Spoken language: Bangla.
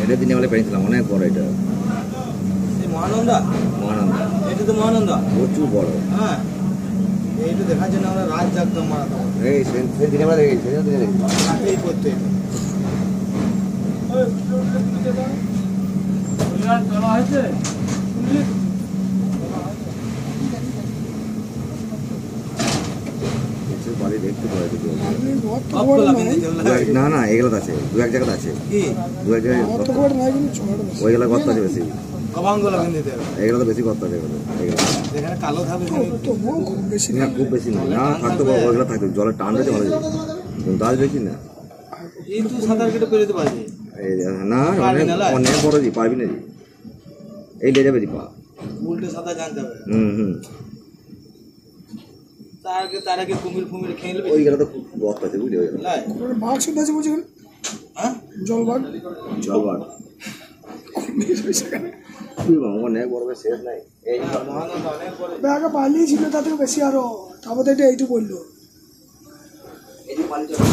এটা দিনে বলে পেয়েছিলাম অনেক বড় এটা মহানন্দা মহানন্দা এটা তো মহানন্দা প্রচুর বড় হ্যাঁ এইটা দেখার জন্য আমরা রাত জাগতাম মারাতাম এই সেই দিনে আমরা দেখেছি রাতেই করতে চলা হয়েছে বাড়ি দেখতে পাওয়া যায় না না এগুলো আছে দু এক জায়গাতে আছে দু এক জায়গায় ওইগুলো গর্ত আছে বেশি এগুলো তো বেশি গর্ত আছে কালো থাকবে না খুব বেশি না না থাকতো ওইগুলো থাকতো জলের টান রয়েছে ভালো দাঁড় বেশি না এই তো সাঁতার কেটে পেরোতে পারবে না অনেক বড় জি পারবি না জি এই লে যাবে জি পা উল্টে সাঁতার জানতে হবে হুম তার আগে কুমির ফুমির খেয়ে নেবে ওইগুলো তো খুব গর্ত আছে বুঝলি ওইগুলো বাঘ শুনতে আছে বলছি হ্যাঁ জলবাগ অনেক বড় শেষ নাই এই আগে পালিয়ে ছিল তার থেকে বেশি আরো তারপর এটা এইটু বললো এই যে পালি চলে